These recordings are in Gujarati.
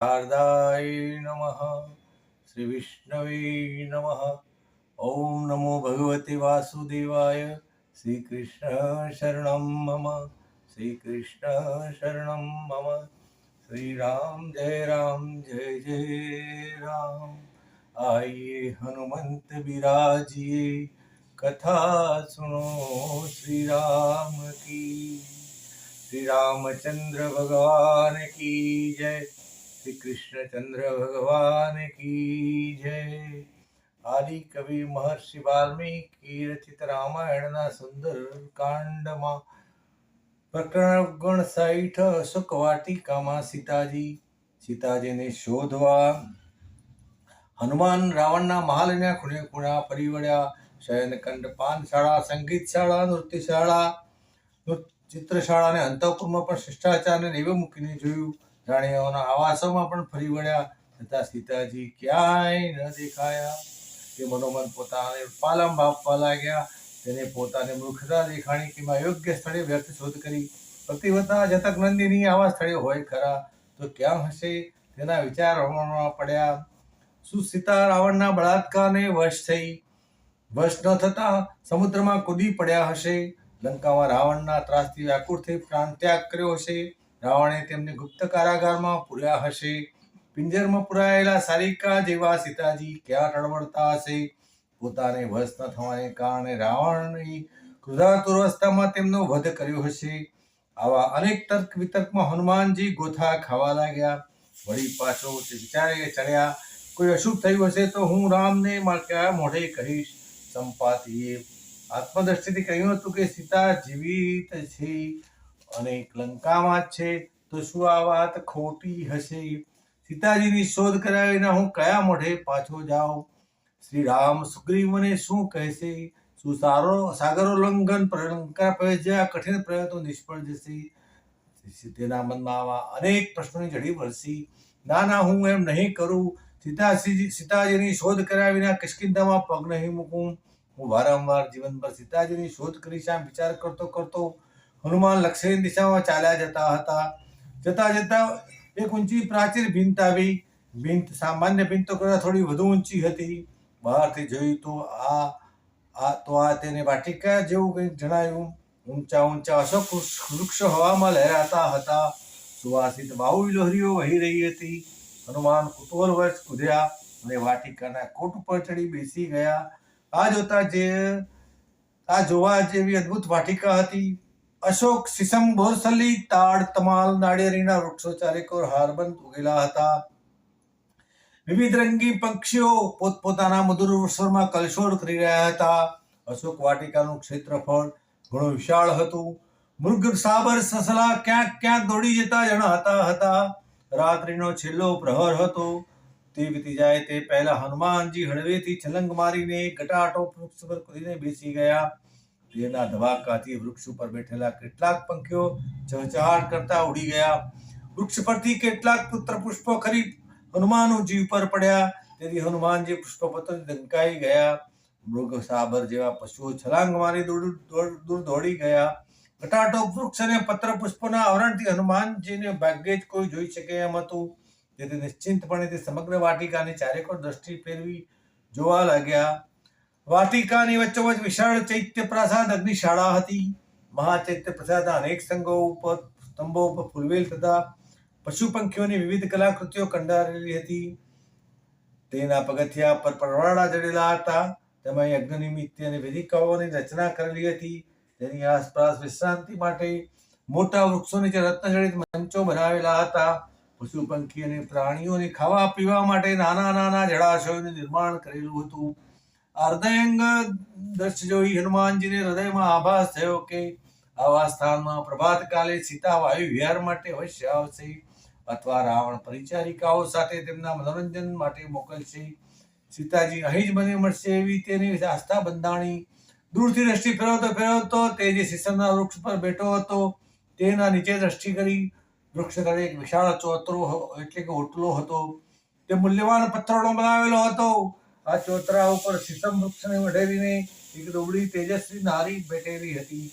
शारदाय नमः। श्री विष्णवे नमः। ओम नमो भगवते वासुदेवाय। श्री कृष्ण शरणं मम। श्री कृष्ण शरणं मम। श्री राम जय जय राम। आइए हनुमंत विराजिए, कथा सुनो श्री राम की। श्री रामचंद्र भगवान की जय। श्री कृष्णचंद्र भगवान की जय। आदि कवि महर्षि वाल्मीकि रचित रामायणના સુંદર કાંડમાં પ્રકરણ 59 અશોક વાટિકામાં સીતાજીને શોધવા હનુમાન રાવણના મહાલના ખૂણે ખૂણા ફરી વળ્યા. શયનખંડ, પાનશાળા, સંગીતશાળા, નૃત્યશાળા, ચિત્રશાળા અને અંતઃપુરમાં પણ શિષ્ટાચારને નેવે મૂકીને જોયું. રાણીઓના આવાસોમાં પણ ફરી વળ્યા, છતાં સીતાજી ક્યાંય ન દેખાયા. તે મનોમન પોતાને પાલમ આપવા લાગ્યા. તેને પોતાની મૂર્ખતા દેખાણી કે અયોગ્ય સ્થળે વ્યર્થ શોધ કરી. પ્રતિવતા જતક નંદિની આવા સ્થળે હોય ખરા, તો ક્યાં હશે? તેના વિચારોમાં પડ્યા. શું સીતા રાવણના બળાત્કારને વશ ન થતા સમુદ્રમાં કૂદી પડ્યા હશે? લંકામાં રાવણના ત્રાસથી વ્યાકુળ થઈ પ્રાણ ત્યાગ કર્યો હશે? રાવણે તેમને ગુપ્ત કારાગારમાં પૂર્યા હશે? પિંજરમાં પુરાયેલા સારિકા જેવા સીતાજી ક્યાં ટળવળતા હશે? પોતાને વશ ન થવાને કારણે રાવણની ક્રોધાતુર અવસ્થામાં તેમનો વધ કર્યો હશે. આવા અનેક તર્ક વિતર્કમાં હનુમાનજી ગોથા ખાવા લાગ્યા. વળી પાછો વિચારે ચડ્યા, કોઈ અશુભ થયું હશે તો હું રામને કયા મોઢે કહીશ? સંપાતિએ આત્મદ્રષ્ટિથી કહ્યું હતું કે સીતા જીવિત છે અને લંકામાં જ છે, તો શું આ વાત ખોટી હશે? સીતાજીની શોધ કર્યા વિના હું કયા મોઢે પાછો જાઉં? શ્રી રામ સુગ્રીવ મને શું કહેશે? શું સાગરોલ્લંઘન લંકા પ્રવેશ્યા કઠિન પ્રયત્નો નિષ્ફળ જશે? તેના મનમાં આવા અનેક પ્રશ્નોની જડી વળશી. ના, હું એમ નહીં કરું. સીતાજીની શોધ કર્યા વિના કિષ્કિંધામાં પગ નહીં મૂકું. હું વારંવાર જીવનભર સીતાજીની શોધ કરીશ આમ વિચાર કરતો કરતો હનુમાન લક્ષ્યની દિશામાં ચાલ્યા જતા હતા. જતા એક ઊંચી પ્રાચીર ભીંત આવી. ભીંત સામાન્ય ભીંતો કરતા થોડી વધુ ઊંચી હતી. બહારથી જોયું તો આ તેને વાટિકા જેવું કંઈક જણાયું. ઊંચા અશોક વૃક્ષો હવામાં લહેરાતા હતા. સુવાસિત બાહુઈ લહેરીઓ વહી રહી હતી. હનુમાન કુતૂહલવશ કૂદ્યા અને વાટિકાના કોટ ઉપર ચડી બેસી ગયા. આ જોવા જેવી અદ્ભુત વાટિકા હતી. અશોક, શીશમ, બોરસલી, તાડ, તમાલ, નાળિયેરીના વૃક્ષો ચારેકોર હારબંધ ઉગેલા હતા. વિવિધ રંગી પક્ષીઓ પોતપોતાના મધુર સ્વરમાં કલશોડ કરી રહ્યા હતા. અશોક વાટિકાનું ક્ષેત્રફળ ઘણું વિશાળ હતું. મૃગ, સાબર, સસલા ક્યાંક દોડી જતા જણાતા હતા. રાત્રિનો છેલ્લો પ્રહર હતો. તે વીતી જાય તે પહેલા હનુમાનજી હળવેથી છલંગ મારીને ઘટાટો વૃક્ષ પર કૂદીને બેસી ગયા. તેના ધવાકાથી વૃક્ષ ઉપર બેઠેલા કેટલાક પંખીઓ ચહચહાટ કરતા ઉડી ગયા. વૃક્ષ પરથી કેટલાક પુષ્પો ખરી હનુમાનજી પર પડ્યા. તેથી હનુમાનજી પુષ્પ પર ડંકાઈ ગયા. મૃગ, સાબર જેવા પશુઓ છલાંગ મારી દૂર દોડી ગયા. ઘટાટો વૃક્ષ અને પત્ર પુષ્પોના આવરણથી હનુમાનજીને ભાગ્યે જ કોઈ જોઈ શકે એમ હતું. તેથી નિશ્ચિંતપણે તે સમગ્ર વાટિકાની ચારેકોર દ્રષ્ટિ ફેરવી જોવા લાગ્યા. વાટિકાની વચ્ચોવચ વિશાળ ચૈત્ય પ્રાસાદ અગ્નિશાળા હતી. મહાચૈત્ય પ્રાસાદના અનેક સ્તંભો ઉપર ફૂલવેલ તથા પશુ પંખીઓની વિવિધ કલાકૃતિઓ કંડારેલી હતી. તેના પગથિયા પર પરવાળા જડેલા હતા. તેમાં યજ્ઞ નિમિત્તે અને વેદિકાઓની રચના કરેલી હતી. તેની આસપાસ વિશ્રાંતિ માટે મોટા વૃક્ષો નીચે રત્નજડિત મંચો બનાવેલા હતા. પશુ પંખી અને પ્રાણીઓને ખાવા પીવા માટે નાના જળાશયોનું નિર્માણ કરેલું હતું. આ હૃદયંગ દ્રશ્ય જોઈ હનુમાનજીને હૃદયમાં આભાસ થયો કે આવા સ્થાનમાં પ્રભાત કાલે સીતા વાયુ વિહાર માટે અવશ્ય આવશે, અથવા રાવણ પરિચારિકાઓ સાથે તેમના મનોરંજન માટે મોકલશે. સીતાજી અહીં જ મને મળશે એવી તેની આસ્થા બંધાણી. દૂરથી દ્રષ્ટિ ફેરવતો તે જે શીશમના વૃક્ષ પર બેઠો હતો તેના નીચે દ્રષ્ટિ કરી. વૃક્ષ તળે એક વિશાળ ચોતરો એટલે કે ઓટલો હતો. તે મૂલ્યવાન પથ્થરોનો બનાવેલો હતો. આ ચોતરા ઉપર શીશમ વૃક્ષને વઢેરીને એક દુબળી તેજસ્વી નારી બેઠેલી હતી.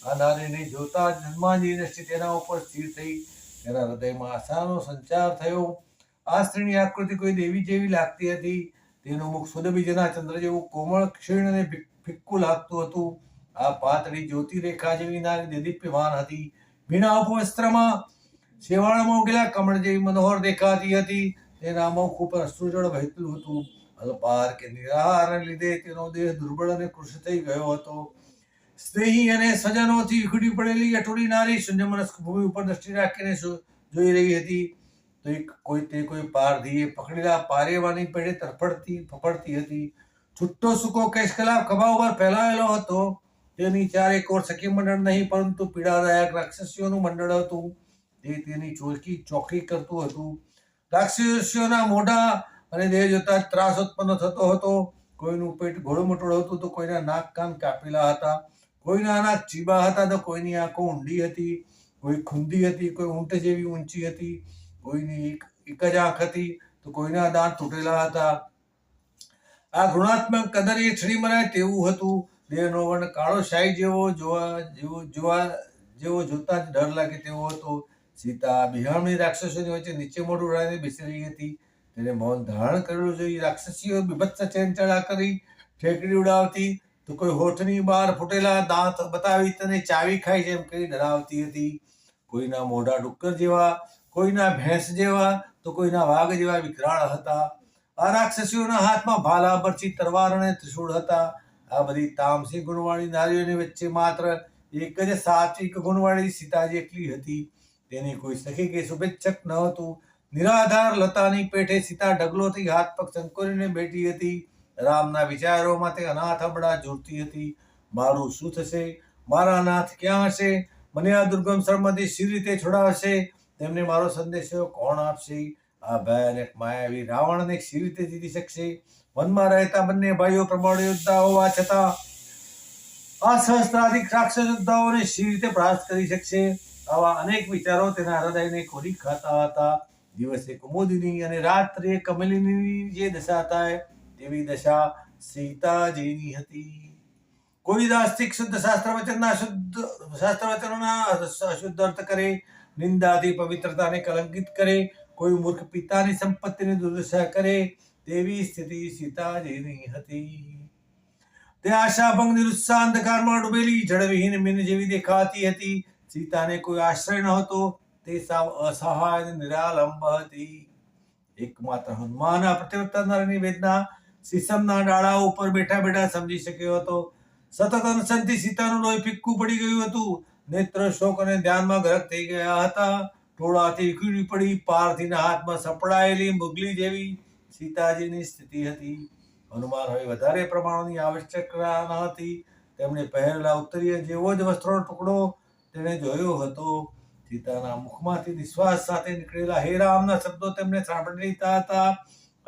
આ નારીને જોતા જ હનુમાનજીની દ્રષ્ટિ તેના ઉપર સ્થિર થઈ. તેના હૃદયમાં આશાનો સંચાર થયો. આ સ્ત્રીની આકૃતિ કોઈ દેવી જેવી લાગતી હતી. તેનું મુખ સુદબીજના ચંદ્ર જેવું કોમળ, ક્ષીણ અને ફિક્કું લાગતું હતું. આ પાતળી જ્યોતિરેખા જેવી નારી દેદીપ્યમાન હતી. ભીના ઉપવસ્ત્રમાં શેવાળમાં ઉગેલા કમળ જેવી મનોહર દેખાતી હતી. તેના મુખ ઉપર અશ્રુજળ વહેતું હતું. અલ્પાહાર કે નિરાહારને લીધે તેનો દેહ દુર્બળ અને કૃશ થઈ ગયો હતો. સ્નેહી અને સજનોથી ઉખડી પડેલી અટૂળી નારી શૂન્યમનસ્ક ભૂમિ ઉપર દ્રષ્ટિ રાખીને જોઈ રહી હતી. કોઈ પારધીએ પકડેલા પારેવાની પેડે ફફડતી હતી. છૂટો સૂકો કેશકલાપ ખભા ઉપર ફેલાયેલો હતો. તેની ચારે કોર સખી મંડળ નહીં, પરંતુ પીડાદાયક રાક્ષસીઓનું મંડળ હતું. તે તેની ચોકી કરતું હતું. રાક્ષસીઓના મોઢા અને દેહ જોતા ત્રાસ ઉત્પન્ન થતો હતો. કોઈનું પેટ ઘોડું મોટું હતું તો કોઈના નાક કાન કાપેલા હતા. કોઈના નાક ચીબા હતા તો કોઈની આંખો ઊંડી હતી. કોઈ ખુંદી હતી, કોઈ ઊંટ જેવી ઊંચી હતી. કોઈની એક જ આંખ હતી તો કોઈના દાંત તૂટેલા હતા. આ ઘૃણાત્મક કદરીએ છડી મરાય તેવું હતું. દેહનો વર્ણ કાળો શાહી જેવો જોતા જ ડર લાગે તેવો હતો. સીતા બિહામણી રાક્ષસોની વચ્ચે નીચે મોઢું ઉડાડીને બેસી રહી હતી. તેને મૌન ધારણ કરેલું જોઈ રાક્ષસીઓ બીભત્સ ચેનચેડા કરી ઠેકડી ઉડાવતી તો કોઈ હોઠની બહાર ફૂટેલા દાંત બતાવી તેને ચાવી ખાઈ જેમ કહી ડરાવતી હતી. કોઈના મોઢા ડુક્કર જેવા, કોઈના ભેંસ જેવા તો કોઈના વાઘ જેવા વિકરાળ હતા. આ રાક્ષસીઓના હાથમાં ભાલા, બરછી, તરવાર અને ત્રિશૂળ હતા. આ બધી તામસી ગુણવાળી નારીઓની વચ્ચે માત્ર એક જ સાત્વિક ગુણવાળી સીતાજી એકલી હતી. તેની કોઈ સખી કે શુભેચ્છક ન હતું. નિરાધાર લતાની પેઠે સીતા ઢગલોથી હાથ પગ સંકોરીને બેઠી હતી. રામના વિચારોમાં તે અનાથ અબળા ઝૂરતી હતી. મારું શું થશે? મારા નાથ ક્યાં હશે? મને આ દુર્ગમ શ્રમમાંથી સી રીતે છોડાવશે? તેમને મારો સંદેશો કોણ આપશે? આ ભયાનક માયાવી રાવણને સી રીતે જીતી શકશે? વનમાં રહેતા બંને ભાઈઓ પ્રબળ યોદ્ધા હોવા છતાં આ સહસ્ત્રાધિક રાક્ષસ યોદ્ધાઓને સી રીતે પરાસ્ત કરી શકશે? આવા અનેક વિચારો તેના હૃદયને ખોરી ખાતા હતા. દિવસે કુમુદિની અને રાત્રે કમલિની જે દશા થાય તેવી દશા સીતાજીની હતી. કોઈ દાસ્તિક શુદ્ધ શાસ્ત્ર વચનોના અશુદ્ધ અર્થ કરે, નિંદાથી પવિત્રતાને કલંકિત કરે, કોઈ મૂર્ખ પિતાની સંપત્તિની દુર્દશા કરે તેવી સ્થિતિ સીતાજીની હતી. તે આશાભંગ નિરુત્સાહ અંધકારમાં ડૂબેલી જળવિહીન મીન જેવી દેખાતી હતી. સીતાને કોઈ આશ્રય નહોતો. તે સાવ અસહાય અને નિરાલંબ હતી. એકમાત્ર હનુમાન પ્રતિવર્તન નારીની વેદના સીસમના ડાળા ઉપર બેઠા બેઠા સમજી શક્યો હતો. સતત અનશનથી સીતાનું લોહી ફિક્કું પડી ગયું હતું. નેત્ર શોક અને ધ્યાનમાં ગરક થઈ ગયા હતા. ટોળાથી ઉખડી પડી પાર્થીના હાથમાં સપડાયેલી મુગલી જેવી સીતાજીની સ્થિતિ હતી. હનુમાન હવે વધારે પ્રમાણની આવશ્યકતા ન હતી. તેમણે પહેરેલા ઉત્તરીય જેવો જ વસ્ત્રનો ટુકડો તેણે જોયો હતો. સીતાના મુખમાંથી નિશ્વાસ સાથે નીકળેલા હે રામના શબ્દો તેમને સાંભળી લીધા હતા.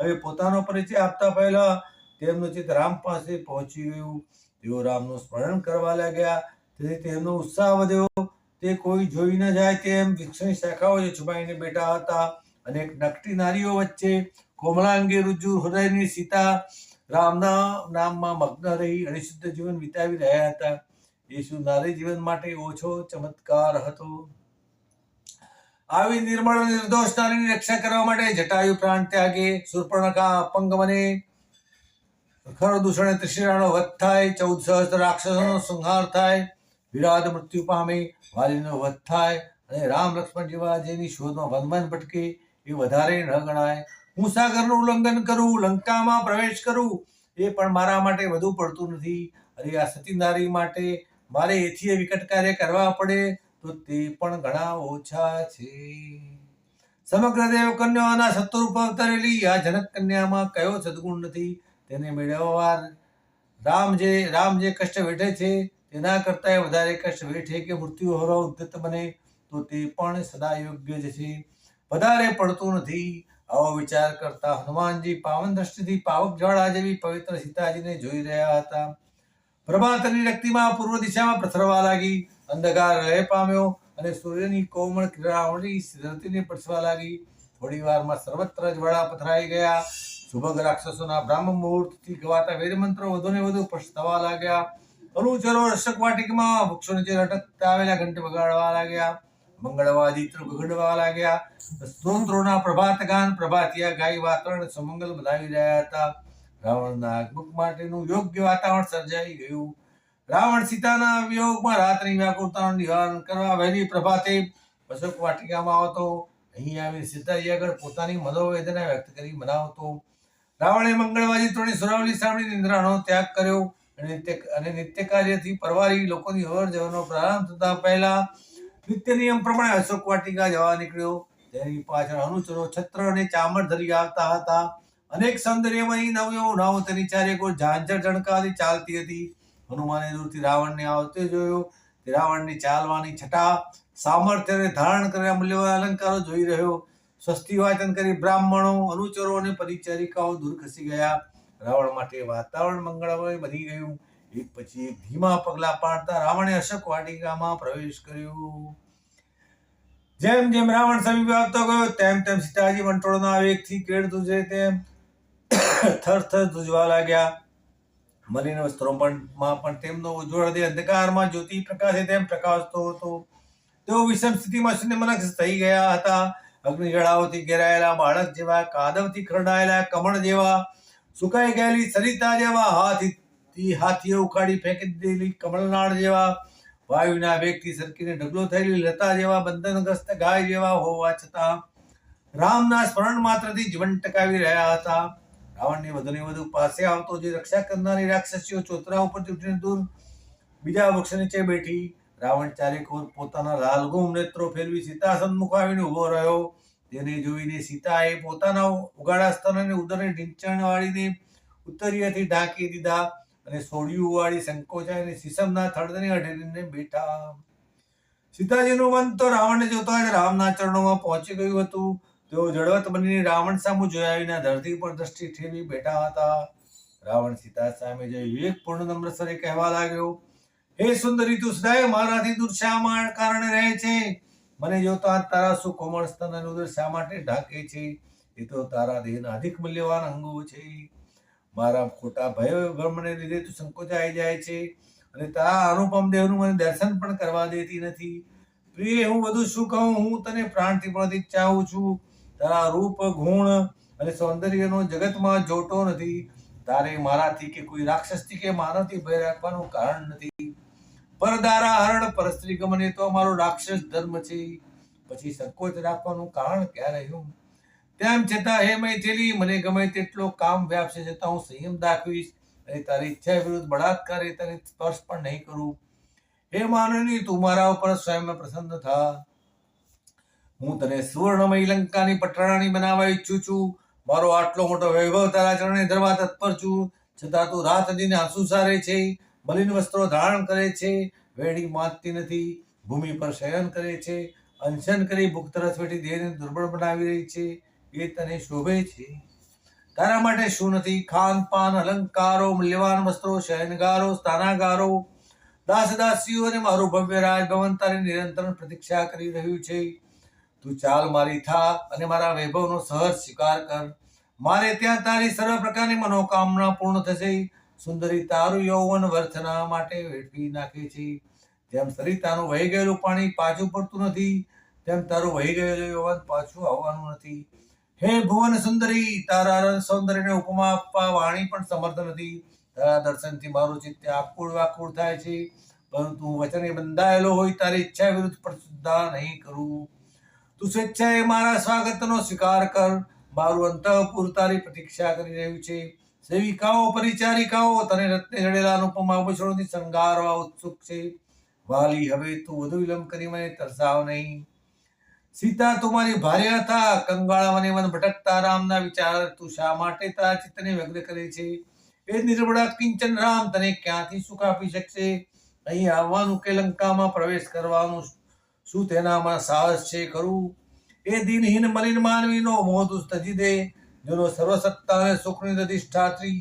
હવે પોતાનો પરિચય આપતા પહેલા તેમનું ચિત્ત રામ પાસે પહોંચી ગયું. તેઓ રામનું સ્મરણ કરવા લાગ્યા. તેથી તેમનો ઉત્સાહ વધ્યો. તે કોઈ જોઈ ન જાય તેમ વૃક્ષની શાખાઓ છુપાઈને બેઠા હતા. અનેક નકટી નારીઓ વચ્ચે કોમળાંગી રુજુ હૃદયની સીતા રામના નામમાં મગ્ન રહી અનિશુદ્ધ જીવન વિતાવી રહ્યા હતા. એ શું નારી જીવન માટે ઓછો ચમત્કાર હતો? આવી નિર્મળ અને નિર્દોષ નારીની રક્ષા કરવા માટે જટાયુ પ્રાણ ત્યાગે, શૂર્પણખા અપંગ બને, ખરદૂષણે ત્રિશિરાનો વધ થાય, 14 સહસ્ત્ર રાક્ષસોનો સંહાર થાય, વિરાટ મૃત્યુ પામે, વાલીનો વધ થાય અને રામ લક્ષ્મણ જેવા જેની શોધમાં વનવન ભટકે એ વધારે ન ગણાય. હું સાગરનું ઉલ્લંઘન કરું, લંકામાં પ્રવેશ કરું એ પણ મારા માટે વધુ પડતું નથી. અરે આ સતી નારી માટે મારે એથી વિકટ કાર્ય કરવા પડે તો તે પણ ઘણા ઓછા છે. સમગ્ર દેવ કન્યાઓના શત્રુરૂપ અવતરેલી આ જનક કન્યામાં કયો સદગુણ નથી? તેને મેળવવા રામ જે કષ્ટ વેઠે છે તેના કરતા વધારે કષ્ટ વેઠે કે મૃત્યુ હરો ઉદ્ધત બને તો તે પણ સદા યોગ્ય જ છે. વધારે પડતું નથી. આવો વિચાર કરતા હનુમાનજી પાવન દ્રષ્ટિથી પાવક જ્વાળા જેવી પવિત્ર સીતાજીને જોઈ રહ્યા હતા. પ્રભાતની રક્તિમાં પૂર્વ દિશામાં પ્રસરવા લાગી. અંધકાર રહે પામ્યો અને સૂર્યની કોમળ કિરણાવળી ધરતીને પરસવા લાગી. થોડી વારમાં સર્વત્ર જ્વાળા પથરાઈ ગયા. સુભગ રાક્ષસોના બ્રાહ્મ મુહૂર્તથી ગવાતા વેદમંત્રો વધુને વધુ સ્પષ્ટ થવા લાગ્યા. અનુચરો રક્ષક વાટિકમાં વૃક્ષો નીચે લટકતા આવેલા ઘંટ વગાડવા લાગ્યા. મંગળવાદિત્ર ગગડવા લાગ્યા. સ્તોત્રોના પ્રભાત ગાન પ્રભાતિયા ગાઈ વાતાવરણ સુમંગલ બનાવી રહ્યા હતા. રાવણના આગમન માટેનું યોગ્ય વાતાવરણ સર્જાઈ ગયું. રાવણ સીતાના વિયોગમાં રાતની વ્યાકુળતાનું નિવારણ કરવા વહેલી પ્રભાતે અશોક વાટિકામાં આવતો. અહીં આવી સીતાજી આગળ પોતાની મનોવેદના વ્યક્ત કરી મનાવતો. રાવણે મંગળવાદિત્રોની સુરાવલી સાંભળી નિંદ્રાનો ત્યાગ કર્યો અને નિત્ય કાર્યથી પરવારી લોકોની અવર જવરનો પ્રારંભ થતા પહેલા નિત્ય નિયમ પ્રમાણે અશોક વાટિકા જવા નીકળ્યો. તેની પાછળ અનુચરો છત્ર અને ચામર ધરી આવતા હતા. અનેક સૌંદર્યમયી નવ તેની ચારે કોઈ ઝાંઝર ઝણકારી ચાલતી હતી. હનુમાને દૂરથી રાવણને આવતે જોયો. તે રાવણની ચાલવાની છટા, સામર્થ્યને ધારણ કરેલા મૂલ્યવાન અલંકારો જોઈ રહ્યો. સ્વસ્તિ વાચન કરી બ્રાહ્મણો, અનુચરો અને પરિચારિકાઓ દૂર ખસી ગયા. રાવણ માટે વાતાવરણ મંગળમય બની ગયું. એક પછી એક ધીમા પગલા પાડતા રાવણે અશોક વાટિકામાં પ્રવેશ કર્યો. જેમ જેમ રાવણ સમીપ આવતો ગયો તેમ તેમ સીતાજી વંટોળના વેગથી કેળ ધ્રુજે તેમ થર ધ્રુજવા લાગ્યા. મલિન વસ્ત્રોમાં પણ તેમનો ઉજ્જવળ દેહ અંધકારમાં જ્યોતિ પ્રકાશે તેમ પ્રકાશતો હતો. તેઓ વિષમ સ્થિતિમાં શૂન્યમનસ્ક થઈ ગયા હતા. અગ્નિ જળાઓથી ઘેરાયેલા બાળક જેવા, કાદવથી ખરડાયેલા કમળ જેવા, સુકાઈ ગયેલી સરિતા જેવા, હાથીએ ઉખાડી ફેંકી દીધેલી કમળનાળ જેવા, વાયુના વેગથી સરકીને ઢગલો થયેલી લતા જેવા, બંધનગ્રસ્ત ગાય જેવા હોવા છતાં રામના સ્મરણ માત્રથી જીવન ટકાવી રહ્યા હતા. રાવણને વધુને વધુ પાસે આવતો જે રક્ષા કરનારી રાક્ષસીઓ ચોતરા ઉપરથી ઉઠીને દૂર બીજા વૃક્ષ નીચે બેઠી. રાવણ ચારેકોર પોતાના લાલગુમ નેત્રો ફેરવી સીતા સન્મુખ આવીને ઉભો રહ્યો. તેને જોઈને સીતાએ પોતાના ઉગાડા સ્તન અને ઉદરને ઢીંચણ વાળીને ઉત્તરીયથી ઢાંકી દીધા અને સોડિયું વાળી સંકોચાઈને સીસમના થડને અઢેરીને બેઠા. સીતાજીનું મન તો રાવણને જોતા જ રામના ચરણોમાં પહોંચી ગયું હતું. તેઓ જળવત બનીને રાવણ સામું જોયા વિના ધરતી પર દ્રષ્ટિ ઠેરવી બેઠા હતા. રાવણ સીતા સામે જઈ વિવેકપૂર્ણ નમ્ર સ્વરે કહેવા લાગ્યો, હે સુંદરી, તું સદાય મારાથી દૂર શા કારણે રહે છે? મને જોતા તારા સુકોમળ સ્તન અને ઉદર શા માટે ઢાંકે છે? એ તો તારા દેહના અધિક મૂલ્યવાન અંગો છે. મારા ખોટા ભય ભ્રમને લીધે તું સંકોચાઈ જાય છે અને તારા અનુપમ દેહનું મને દર્શન પણ કરવા દેતી નથી. પ્રિય, હું બધું શું કહું? હું તને પ્રાણથી પણ ચાહું છું. તારા રૂપ, ગુણ અને સૌંદર્યનો જગતમાં જોટો નથી. તારે મારાથી કે કોઈ રાક્ષસથી કે માનવથી ભય રાખવાનું કારણ નથી. પરદારા હરણ પર સ્ત્રી ગમન તો અમારો રાક્ષસ ધર્મ છે. પછી સંકોચ રાખવાનું કારણ ક્યાં રહ્યું? તેમ છતાં હે મૈથિલી, મને ગમે તેટલો કામ વ્યાપશે છતાં હું સંયમ દાખવીશ અને તારી ઈચ્છા વિરુદ્ધ બળાત્કારે તને સ્પર્શ પણ નહીં કરું. હે માનવી, તું મારા ઉપર સ્વયં પ્રસન્ન થા. હું તને સુવર્ણમય લંકાની પટરાણી બનાવવા ઈચ્છું છું. મારો આટલો મોટો વૈભવ તારા ચરણે ધરવા તત્પર છું. છતાં તું રાત દીને આંસુ સારે છે, મલિન વસ્ત્રો ધારણ કરે છે, વેણી માંચતી નથી, ભૂમિ પર શયન કરે છે, અનશન કરી ભૂખ તરસ વેઠી દેહને દુર્બળ બનાવી રહી છે. એ તને શોભે છે? તારા માટે શું નથી? ખાન પાન, અલંકારો, મૂલ્યવાન વસ્ત્રો, શયનગારો, સ્થાનાગારો, દાસદાસીઓ અને મારું ભવ્ય રાજભવન તારી નિરંતર પ્રતીક્ષા કરી રહ્યું છે. તું ચાલ મારી થા અને મારા વૈભવનો સહજ સ્વીકાર કર. મારે ત્યાં તારી સર્વ પ્રકારની મનોકામના પૂર્ણ થશે. સુંદરી, તારું યૌવન વર્થના માટે વેઠવી નાખે છે. જેમ સરિતાનું વહી ગયેલું પાણી પાછું પડતું નથી, તેમ તારું વહી ગયેલું યૌવન પાછું આવવાનું નથી. હે ભુવન સુંદરી, તારા સૌંદર્યને ઉપમા આપવા વાણી પણ સમર્થ નથી. તારા દર્શનથી મારું ચિત્ત આકુળ વાકુળ થાય છે, પરંતુ હું વચને બંધાયેલો હોય તારી ઈચ્છા વિરુદ્ધ પ્રશુદ્ધતા નહીં કરું. તું સ્વેચ્છાએ મારા સ્વાગતનો સ્વીકાર કર. મારું અંતઃપુર તારી પ્રતીક્ષા કરી રહ્યું છે. સેવિકાઓ, પરિચારિકાઓ તને રત્ને જડેલા અનુપમ આભૂષણોથી શણગારવા ઉત્સુક છે. વાલી, હવે તું વધુ વિલંબ કરી મને તરસાવ નહીં. સીતા, તું મારી ભાર્યા થા. કંગાળા મને મન ભટકતા રામના વિચાર તું શા માટે તારા ચિત્તને વ્યગ્ર કરે છે? એ નિર્બળા કિંચન રામ તને ક્યાંથી સુખ આપી શકશે? અહીં આવવાનું કે લંકામાં પ્રવેશ કરવાનું શું તેનામાં સાહસ છે ખરું? એ દિનહીન મલિન માનવીનો મોહ તું તજી દે, જેનો સર્વસત્તા અને સુખની અધિષ્ઠાત્રી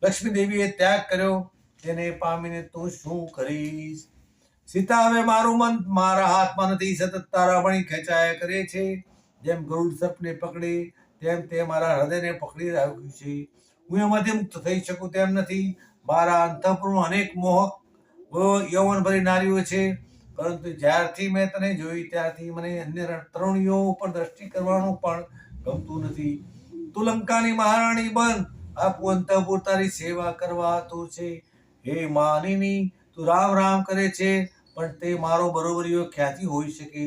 લક્ષ્મી દેવીએ ત્યાગ કર્યો. તેને પામીને તું શું કરીશ? સીતા, હવે મારું મન મારા હાથમાં નથી. સતત તારા વણી ખેંચાયા કરે છે. જેમ ગરુડ સર્પને પકડે તેમ તે મારા હૃદયને પકડી રાખ્યું છે. હું એમાંથી મુક્ત થઈ શકું તેમ નથી. મારા અંતઃપુરમાં અનેક મોહક યૌવન ભરી નારીઓ છે. પરંતુ જ્યારથી મેં તને જોઈ ત્યારથી મને અન્ય તરુણીઓ ઉપર દ્રષ્ટિ કરવાનું પણ ગમતું નથી. તું લંકાની મહારાણી બન, આખું અંતઃપુર તારી સેવા કરવા આતુર છે. હે માનિની, તું રામ રામ કરે છે, પણ તે મારો બરોબરીઓ ક્યાંથી હોઈ શકે?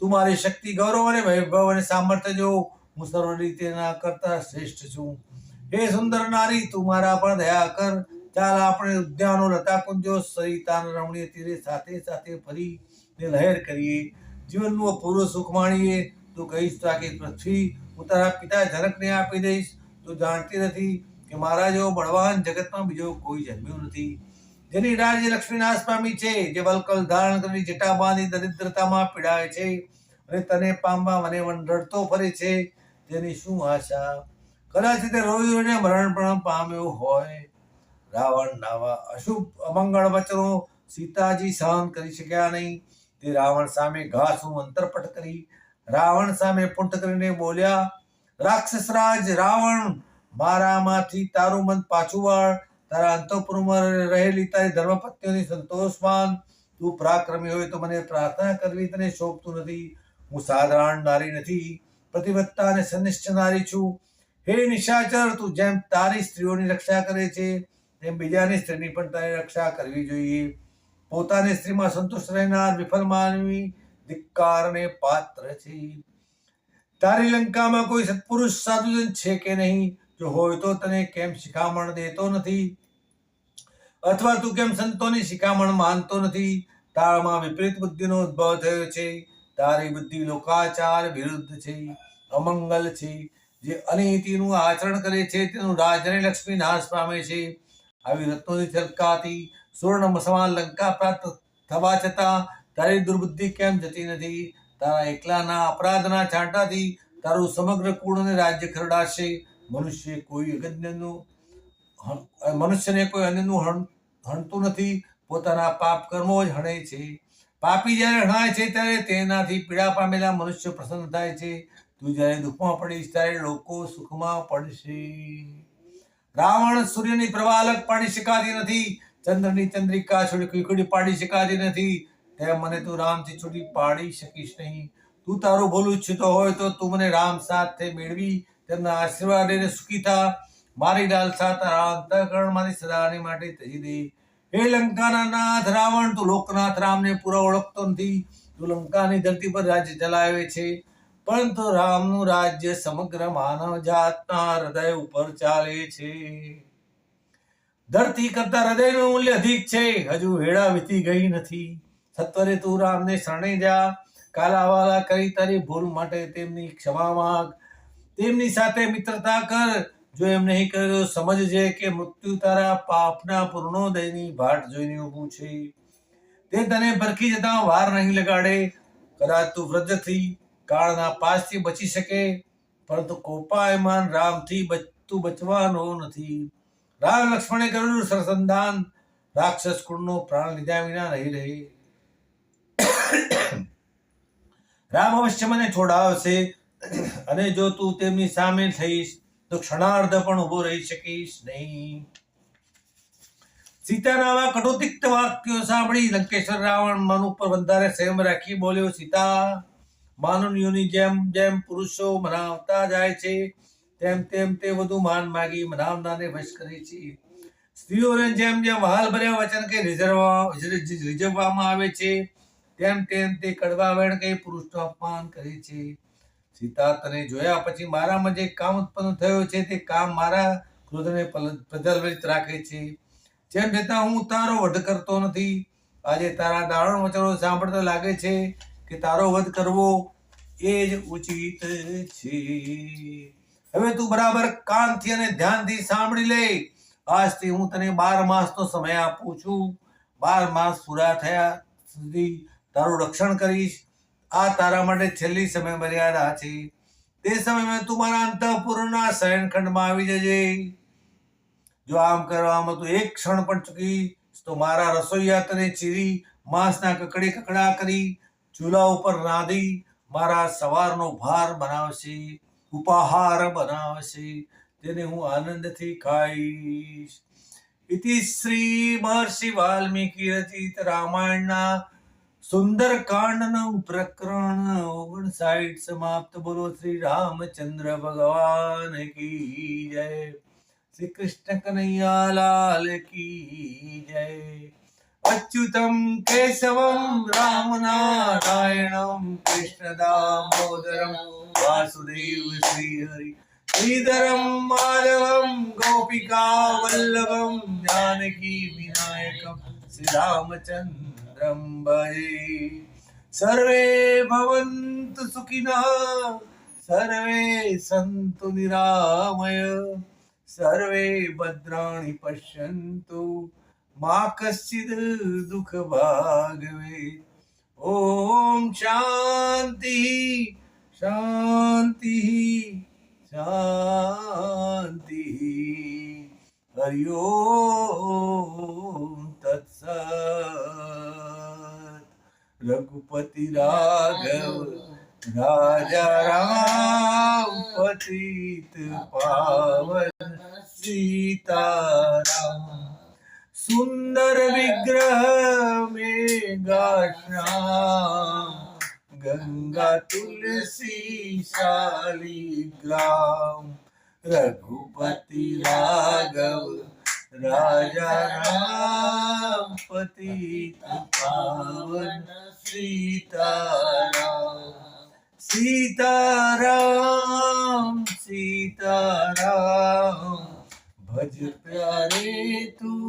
તું મારી શક્તિ, ગૌરવ અને વૈભવ અને સામર્થ્ય જો હું સર્વ રીતે ના કરતા શ્રેષ્ઠ છું. હે સુંદર નારી, તું મારા પર દયા કર. ચાલ આપણે ઉદ્યાનો, લતાકુંજો, સરિતાના રમણીય તીરે સાથે સાથે ફરી ને લહેર કરીએ, જીવનનું અપૂર્વ સુખ માણીએ. તું કહીશ તો આખી પૃથ્વી હું તારા પિતા જનકને આપી દઈશ. તું જાણતી નથી કે મારા જેવો બળવાન જગતમાં બીજો કોઈ જન્મ્યો નથી, જેની રાજ્ય લક્ષ્મી નાશ પામી છે, જે વલ્કલ ધારણ કરી જટા બાંધી દરિદ્રતામાં પીડાય છે અને તને પામવા મને રડતો ફરે છે. તેની શું આશા? કદાચ તે રોઈ રોઈને મરણ પણ પામ્યો હોય. રાવણ નાવા અશુભ અમંગળ વચનો સીતાજી સહન કરી શક્યા નહીં. તે રાવણ સામે ઘાસનું અંતરપટ કરી રાવણ સામે પુંટ કરીને બોલ્યા, રાક્ષસ રાજ રાવણ, મારામાંથી તારું મન પાછું વાળ. તારા અંતઃપુરમાં રહેલી તારી ધર્મપત્નીઓની સંતોષ માન. તું પરાક્રમી હોય તો મને પ્રાર્થના કરવી તને શોભતું નથી. હું સાધારણ નારી નથી, પ્રતિબદ્ધતા અને સનિષ્ઠ નારી છું. હે નિશાચર, તું જેમ તારી સ્ત્રીઓની રક્ષા કરે છે તેમ બીજાની સ્ત્રીની પણ તારી રક્ષા કરવી જોઈએ. પોતાની સ્ત્રીમાં સંતુષ્ટ રહેનાર વિફલ માનવી ધિક્કારને પાત્ર છે. તારી લંકામાં કોઈ સત્પુરુષ સાધુજન છે કે નહીં? જો હોય તો તને કેમ શિખામણ દેતો નથી? અથવા તું કેમ સંતોની શિખામણ માનતો નથી? તારામાં વિપરીત બુદ્ધિનો ઉદ્ભવ થયો છે. તારી બુદ્ધિ લોકાચાર વિરુદ્ધ છે, અમંગલ છે. જે અનીતિનું આચરણ કરે છે તેનું રાજ્ય લક્ષ્મી નાશ પામે છે. આવી રત્નોથી છલકાતી સુવર્ણ સમાન લંકા પ્રાપ્ત થવા છતાં તારી દુર્બુદ્ધિ કેમ જતી નથી? તારા એકલાના અપરાધના છાંટાથી તારું સમગ્ર કુળ અને રાજ્ય ખરડાશે. મનુષ્યને કોઈ અન્યનું હણતું નથી, પોતાના પાપ કર્મો જ હણે છે. પાપી જ્યારે હણાય છે ત્યારે તેનાથી પીડા પામેલા મનુષ્ય પ્રસન્ન થાય છે. તું જ્યારે દુઃખમાં પડીશ ત્યારે લોકો સુખમાં પડશે. રાવણ, સૂર્યની પ્રભા અલગ પાડી શકાતી નથી, ચંદ્રની ચંદ્રિકા છૂટી પાડી શકાતી નથી, તેમ મને તું રામથી છૂટી પાડી શકીશ નહીં. તું તારું ભલું ઈચ્છતો હોય તો તું મને રામ સાથે મેળવી તેમના આશીર્વાદ લઈને સુખી થા. મારી લાલસા તારા અંતઃકરણમાંથી સદાની માટે ત્યજી દે. હે લંકાના નાથ રાવણ, તું લોકનાથ રામને પૂરો ઓળખતો નથી. તું લંકાની ધરતી પર રાજ્ય ચલાવે છે, પરંતુ રામનું રાજ્ય સમગ્ર માનવ જાતના હૃદય ઉપર ચાલે છે. ધરતી કરતા હૃદયનું મૂલ્ય અધિક છે. હજુ વેળા વીતી ગઈ નથી. સત્વરે તું રામને શરણે જા. કાલાવાલા કરી તારી ભૂલ માટે તેમની ક્ષમા માંગ. તેમની સાથે મિત્રતા કર. જો એમ નહીં કરે તો સમજજે કે મૃત્યુ તારા પાપના પૂર્ણોદયની ભાટ જોઈને ઊભું છે. તે તને ભરખી જતા વાર નહીં લગાડે. કદાચ તું વૃદ્ધથી કાળના પાસથી બચી શકે, પરંતુ કોપાયમાન રામથી તું બચવાનો નથી. રામ લક્ષ્મણે કરેલું સરસંધાન રાક્ષસ કુળનો પ્રાણ લીધા વિના નહીં રહે. રામ અવશ્ય મને છોડાવશે, અને જો તું તેમની સામે થઈશ તો ક્ષણાર્ધ પણ ઉભો રહી શકીશ નહીં. સીતાના આવા કટોતિક્ત વાક્યો સાંભળી લંકેશ્વર રાવણ મન ઉપર વધારે સંયમ રાખી બોલ્યો, સીતા, માનવીઓની જેમ જેમ પુરુષો મનાવતા જાય છે તેમ તેમ તે વધુ માન માગી મનાવનારને વશ કરે છે. સ્ત્રીઓને જેમ જેમ વહાલ ભર્યા વચન કે રીઝવવામાં આવે છે તેમ તેમ તે કડવા વેણ કહી પુરુષનું અપમાન કરે છે. સીતા, તને જોયા પછી મારામાં જે કામ ઉત્પન્ન થયો છે તે કામ મારા ક્રોધને પ્રજ્વલિત રાખે છે. જેમ છતાં હું તારો વધ કરતો નથી. આજે તારા દારૂણ વચનો સાંભળતા લાગે છે કે તારો વધ કરવો એ જ ઉચિત છે. હવે તું બરાબર કાનથી અને ધ્યાનથી સાંભળી લે. આજથી હું તને 12 માસનો સમય આપું છું. 12 માસ પૂરા થયા સુધી તારું રક્ષણ કરીશ. આ તારા માટે છેલ્લી સમય મર્યાદા છે. તે સમયમાં તું મારા અંતઃપુરના શયનખંડમાં આવી જજે. જો આમ કરવામાં તું એક ક્ષણ પણ ચૂકી તો મારા રસોઈયા તને ચીરી માંસના કકડા કરી ચૂલા ઉપર રાંધી મારા સવારનો ભાર બનાવશે, ઉપાહાર બનાવશે, તેને હું આનંદથી ખાઈશ. ઇતિ શ્રી મહર્ષિ વાલ્મીકી રચિત રામાયણના સુંદરકાંડનું પ્રકરણ 59 સમાપ્ત. બોલો શ્રી રામચંદ્ર ભગવાન કી જય. શ્રી કૃષ્ણ કનૈયા લાલ કી જય. અચ્યુતમ કેશવમ રામ નારાયણમ કૃષ્ણ દામોદરમ વાસુદેવ શ્રી હરિ શ્રીધરમ માધવમ ગોપિકા વલ્લભમ જાનકી વિનાયકમ શ્રી રામચંદ્રમ ભજે. સર્વે ભવन्तु સુખિનઃ સર્વે સन्तु નિરામય સર્વે ભદ્રાણિ પશ્યन्तુ મા કશ્ચિદ દુઃખ ભાગવે. ઓમ શાંતિ શાંતિ શાંતિ. હરિ ઓમ તત્સત. રઘુપતિ રાઘવ રાજા રામ પતિત પાવન સીતારામ. સુંદર વિગ્રહ મેઘાશ્યામ ગંગા તુલસી શાલિગ્રામ. રઘુપતિ રાઘવ રાજા રામ પતિત પાવન સીતારામ. સીતારામ સીતારામ ભજ પ્યારે તું